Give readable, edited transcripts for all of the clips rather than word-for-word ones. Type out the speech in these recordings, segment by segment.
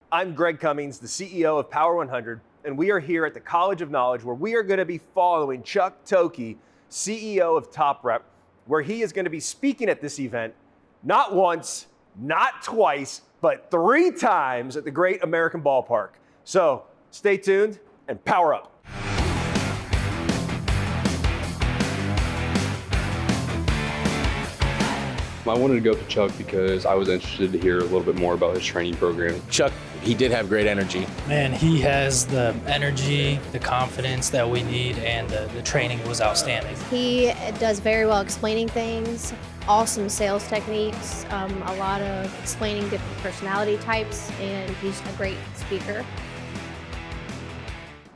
I'm Greg Cummings, the CEO of Power100, and we are here at the College of Knowledge where we are going to be following Chuck Thokey, CEO of Top Rep, where he is going to be speaking at this event not once, not twice, but 3 times at the Great American Ballpark. So stay tuned and power up. I wanted to go to Chuck because I was interested to hear a little bit more about his training program. Chuck, he did have great energy. Man, he has the energy, the confidence that we need, and the training was outstanding. He does very well explaining things, awesome sales techniques, a lot of explaining different personality types, and he's a great speaker.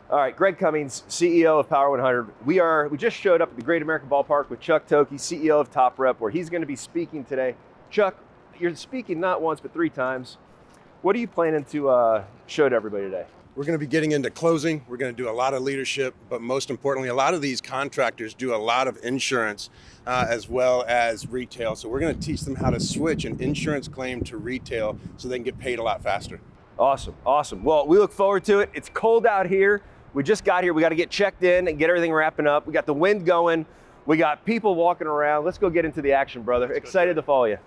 All right, Greg Cummings, CEO of Power100. We just showed up at the Great American Ballpark with Chuck Thokey, CEO of Top Rep, where he's going to be speaking today. Chuck, you're speaking not once, but 3 times. What are you planning to show to everybody today? We're going to be getting into closing. We're going to do a lot of leadership, but most importantly, a lot of these contractors do a lot of insurance as well as retail. So we're going to teach them how to switch an insurance claim to retail so they can get paid a lot faster. Awesome, awesome. Well, we look forward to it. It's cold out here. We just got here. We got to get checked in and get everything wrapping up. We got the wind going. We got people walking around. Let's go get into the action, brother. Excited to follow you.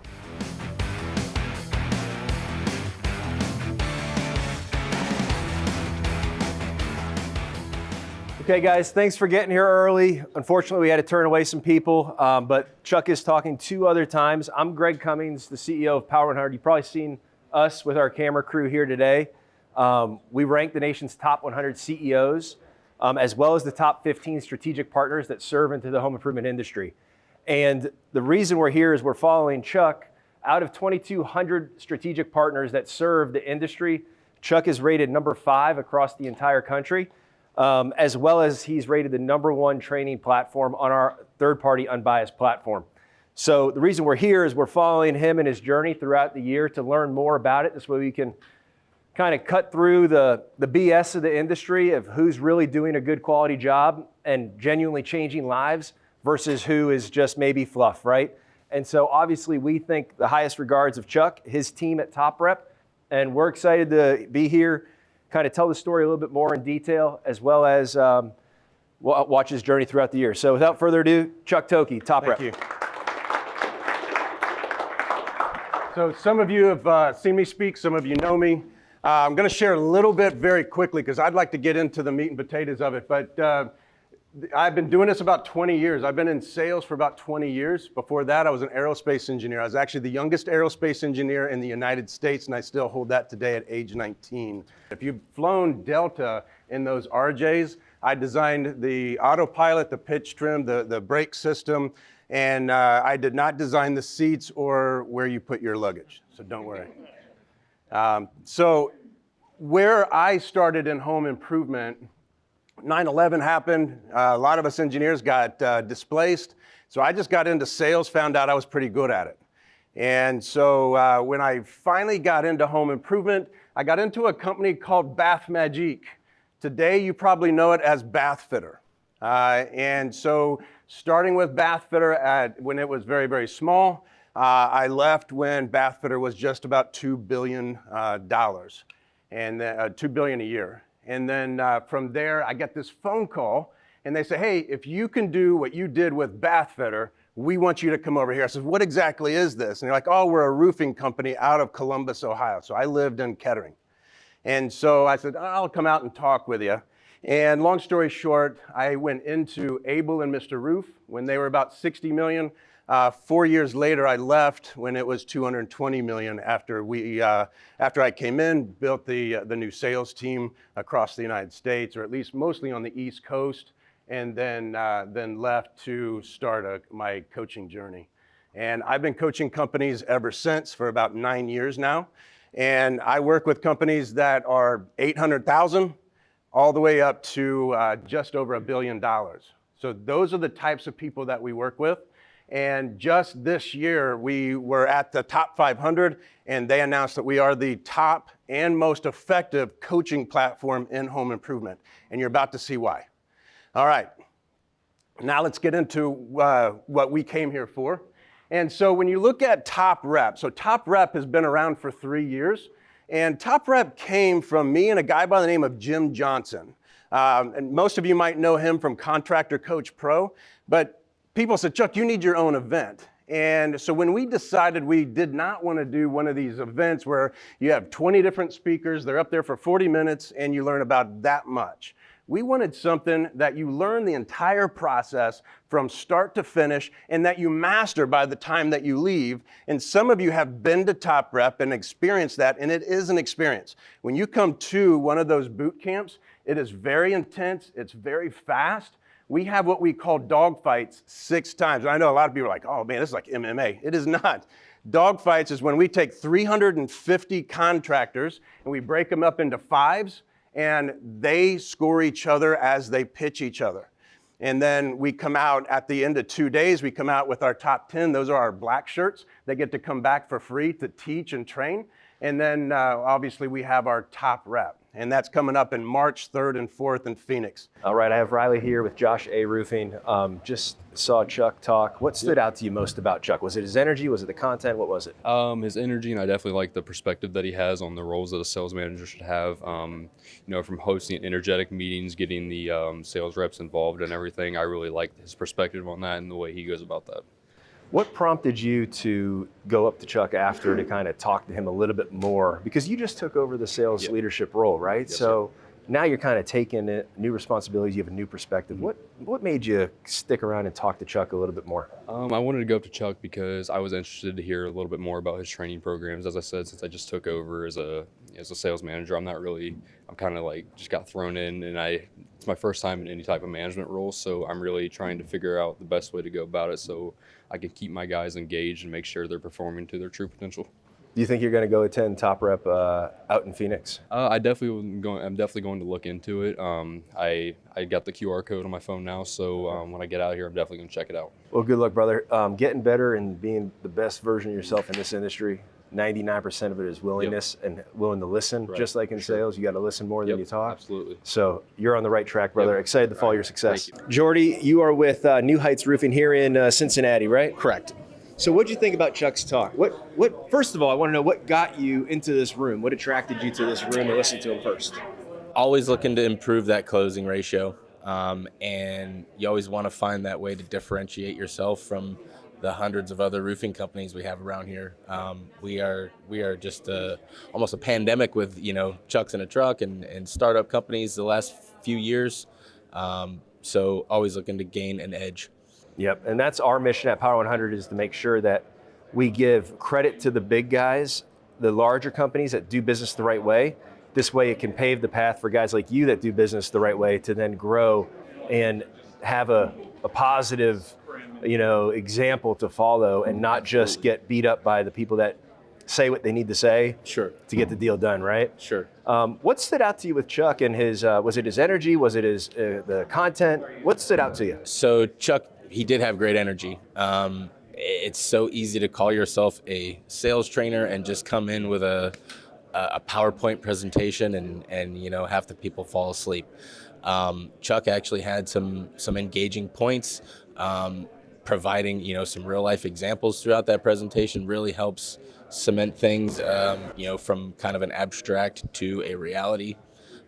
Okay, guys, thanks for getting here early. Unfortunately, we had to turn away some people, but Chuck is talking 2 other times. I'm Greg Cummings, the CEO of Power100. You've probably seen us with our camera crew here today. We rank the nation's top 100 CEOs, as well as the top 15 strategic partners that serve into the home improvement industry. And the reason we're here is we're following Chuck. Out of 2,200 strategic partners that serve the industry, Chuck is rated number 5 across the entire country, as well as he's rated the number 1 training platform on our third-party unbiased platform. So the reason we're here is we're following him and his journey throughout the year to learn more about it. This way we can kind of cut through the BS of the industry of who's really doing a good quality job and genuinely changing lives versus who is just maybe fluff, right? And so obviously we think the highest regards of Chuck, his team at Top Rep, and we're excited to be here, kind of tell the story a little bit more in detail, as well as watch his journey throughout the year. So without further ado, Chuck Thokey, Top Rep. Thank you. So some of you have seen me speak, some of you know me. I'm going to share a little bit very quickly because I'd like to get into the meat and potatoes of it, but I've been doing this about 20 years. I've been in sales for about 20 years. Before that, I was an aerospace engineer. I was actually the youngest aerospace engineer in the United States, and I still hold that today at age 19. If you've flown Delta in those RJs, I designed the autopilot, the pitch trim, the brake system, and I did not design the seats or where you put your luggage, so don't worry. So where I started in home improvement, 9/11 happened. A lot of us engineers got displaced. So I just got into sales, found out I was pretty good at it. And so when I finally got into home improvement, I got into a company called Bath Magique. Today, you probably know it as Bath Fitter. And so starting with Bath Fitter when it was very, very small, I left when Bath Fitter was just about $2 billion, and $2 billion a year. And then from there, I get this phone call, and they say, hey, if you can do what you did with Bath Fitter, we want you to come over here. I said, what exactly is this? And they're like, oh, we're a roofing company out of Columbus, Ohio. So I lived in Kettering. And so I said, I'll come out and talk with you. And long story short, I went into Able and Mr. Roof when they were about 60 million. 4 years later, I left when it was 220 million after I came in, built the new sales team across the United States, or at least mostly on the East Coast, and then left to start my coaching journey. And I've been coaching companies ever since for about 9 years now. And I work with companies that are 800,000 all the way up to just over $1 billion. So those are the types of people that we work with. And just this year, we were at the top 500, and they announced that we are the top and most effective coaching platform in home improvement. And you're about to see why. All right, now let's get into what we came here for. And so when you look at Top Rep, so Top Rep has been around for 3 years, and Top Rep came from me and a guy by the name of Jim Johnson. And most of you might know him from Contractor Coach Pro, but people said, Chuck, you need your own event. And so when we decided we did not want to do one of these events where you have 20 different speakers, they're up there for 40 minutes, and you learn about that much. We wanted something that you learn the entire process from start to finish and that you master by the time that you leave. And some of you have been to Top Rep and experienced that, and it is an experience. When you come to one of those boot camps, it is very intense, it's very fast. We have what we call dog fights 6 times. And I know a lot of people are like, oh man, this is like MMA. It is not. Dog fights is when we take 350 contractors and we break them up into 5s, and they score each other as they pitch each other. And then we come out at the end of 2 days, we come out with our top 10. Those are our black shirts. They get to come back for free to teach and train. And then obviously we have our Top Rep. And that's coming up in March 3rd and 4th in Phoenix. All right, I have Riley here with Josh A. Roofing. Just saw Chuck talk. What stood out to you most about Chuck? Was it his energy? Was it the content? What was it? His energy, and I definitely like the perspective that he has on the roles that a sales manager should have. From hosting energetic meetings, getting the sales reps involved and everything. I really like his perspective on that and the way he goes about that. What prompted you to go up to Chuck after to kind of talk to him a little bit more? Because you just took over the sales leadership role, right? Yes, so now you're kind of taking it, new responsibilities, you have a new perspective. What made you stick around and talk to Chuck a little bit more? I wanted to go up to Chuck because I was interested to hear a little bit more about his training programs. As I said, since I just took over as a sales manager, I'm kind of like just got thrown in, and it's my first time in any type of management role, so I'm really trying to figure out the best way to go about it so I can keep my guys engaged and make sure they're performing to their true potential. Do you think you're going to go attend Top Rep out in Phoenix? I'm definitely going to look into it. I got the QR code on my phone now, so when I get out here, I'm definitely going to check it out. Well, good luck, brother. Getting better and being the best version of yourself in this industry, 99% of it is willingness and willing to listen. Right. Just like in sales, you got to listen more than you talk. Absolutely. So you're on the right track, brother. Yep. Excited to follow your success. Thank Jordy, you are with New Heights Roofing here in Cincinnati, right? Correct. So what'd you think about Chuck's talk? What? First of all, I want to know what got you into this room. What attracted you to this room to listen to him first? Always looking to improve that closing ratio. And you always want to find that way to differentiate yourself from the hundreds of other roofing companies we have around here. We are just almost a pandemic with, Chucks in a truck and startup companies the last few years. So always looking to gain an edge. Yep, and that's our mission at Power 100 is to make sure that we give credit to the big guys, the larger companies that do business the right way. This way it can pave the path for guys like you that do business the right way to then grow and have a positive, example to follow and not just get beat up by the people that say what they need to say Sure. to get the deal done, right? Sure. What stood out to you with Chuck and his, was it his energy? Was it his, the content? What stood out to you? So Chuck, he did have great energy. It's so easy to call yourself a sales trainer and just come in with a PowerPoint presentation and half the people fall asleep. Chuck actually had some engaging points, providing some real life examples throughout that presentation really helps cement things from kind of an abstract to a reality.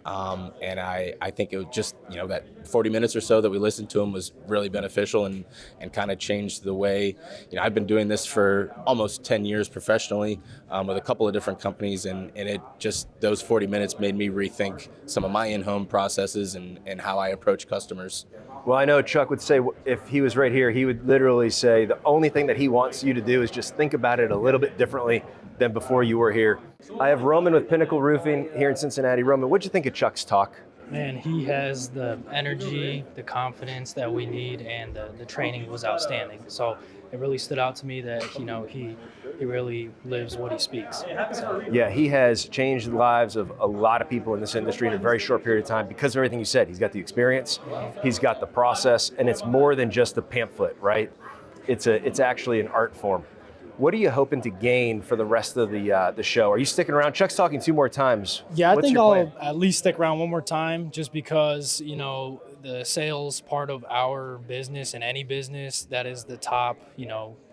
And I think it was just, that 40 minutes or so that we listened to him was really beneficial and kind of changed the way, I've been doing this for almost 10 years professionally with a couple of different companies. And it just, those 40 minutes made me rethink some of my in-home processes and how I approach customers. Well, I know Chuck would say, if he was right here, he would literally say the only thing that he wants you to do is just think about it a little bit differently than before you were here. I have Roman with Pinnacle Roofing here in Cincinnati. Roman, what'd you think of Chuck's talk? Man, he has the energy, the confidence that we need, and the training was outstanding. So it really stood out to me that, he really lives what he speaks. So. Yeah, he has changed the lives of a lot of people in this industry in a very short period of time because of everything you said. He's got the experience, he's got the process, and it's more than just a pamphlet, right? It's actually an art form. What are you hoping to gain for the rest of the show? Are you sticking around? Chuck's talking 2 more times. Yeah, I What's think your I'll plan? at least stick around one more time just because, the sales part of our business and any business, that is the top,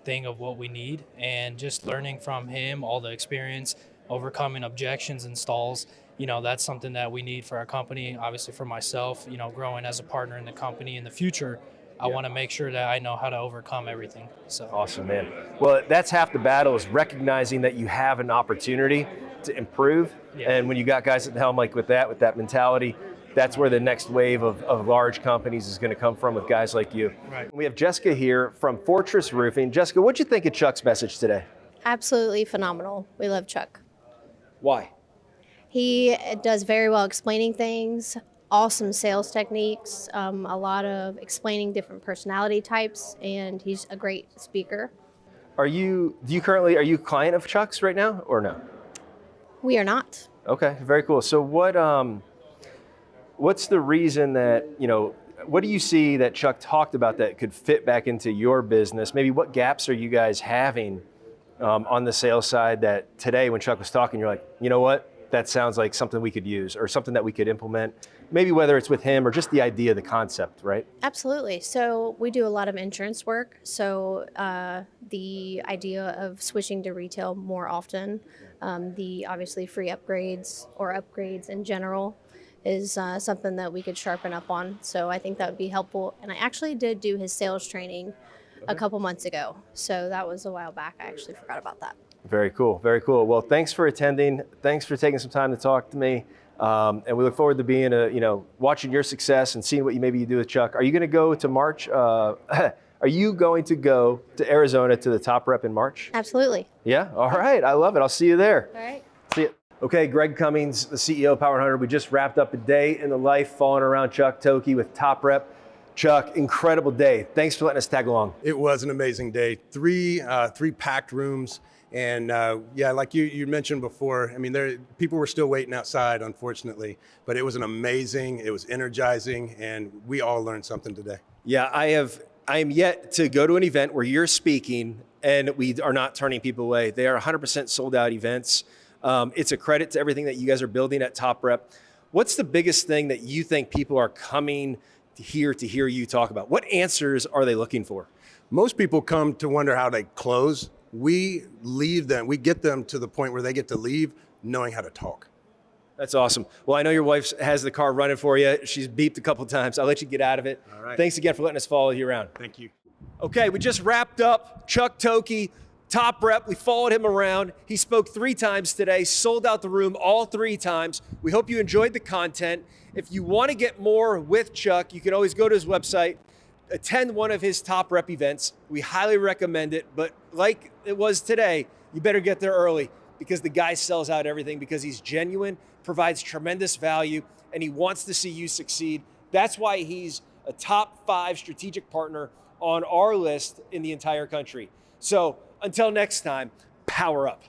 thing of what we need. And just learning from him, all the experience, overcoming objections and stalls, that's something that we need for our company. Obviously for myself, growing as a partner in the company in the future, I want to make sure that I know how to overcome everything. So Awesome, man. Well, that's half the battle, is recognizing that you have an opportunity to improve. Yeah. And when you got guys at the helm like with that mentality, that's where the next wave of large companies is going to come from, with guys like you. Right. We have Jessica here from Fortress Roofing. Jessica, what'd you think of Chuck's message today? Absolutely phenomenal. We love Chuck. Why? He does very well explaining things, awesome sales techniques, a lot of explaining different personality types, and he's a great speaker. Are you a client of Chuck's right now or no? We are not. Okay, very cool. So what's the reason that, what do you see that Chuck talked about that could fit back into your business? Maybe what gaps are you guys having on the sales side that today when Chuck was talking, you're like, you know what? That sounds like something we could use or something that we could implement, maybe whether it's with him or just the idea, the concept, right? Absolutely. So we do a lot of insurance work. So the idea of switching to retail more often, the obviously free upgrades or upgrades in general is something that we could sharpen up on. So I think that would be helpful. And I actually did do his sales training a couple months ago. So that was a while back. I actually forgot about that. Very cool, very cool. Well, thanks for attending. Thanks for taking some time to talk to me. And we look forward to being watching your success and seeing what you do with Chuck. Are you going to go to March? Are you going to go to Arizona to the Top Rep in March? Absolutely. Yeah, all right, I love it. I'll see you there. All right. See you. Okay, Greg Cummings, the CEO of Power100. We just wrapped up a day in the life following around Chuck Thokey with Top Rep. Chuck, incredible day. Thanks for letting us tag along. It was an amazing day. Three packed rooms. And like you mentioned before, I mean, people were still waiting outside, unfortunately, but it was it was energizing, and we all learned something today. Yeah, I am yet to go to an event where you're speaking and we are not turning people away. They are 100% sold out events. It's a credit to everything that you guys are building at Top Rep. What's the biggest thing that you think people are coming to hear you talk about? What answers are they looking for? Most people come to wonder how they close. We get them to the point where they get to leave knowing how to talk. That's awesome. Well, I know your wife has the car running for you. She's beeped a couple times. I'll let you get out of it. All right. Thanks again for letting us follow you around. Thank you. Okay, we just wrapped up Chuck Thokey, Top Rep. We followed him around. He spoke 3 times today, sold out the room all 3 times. We hope you enjoyed the content. If you want to get more with Chuck, you can always go to his website, attend one of his Top Rep events. We highly recommend it, but like it was today, you better get there early because the guy sells out everything because he's genuine, provides tremendous value, and he wants to see you succeed. That's why he's a top 5 strategic partner on our list in the entire country. So until next time, power up.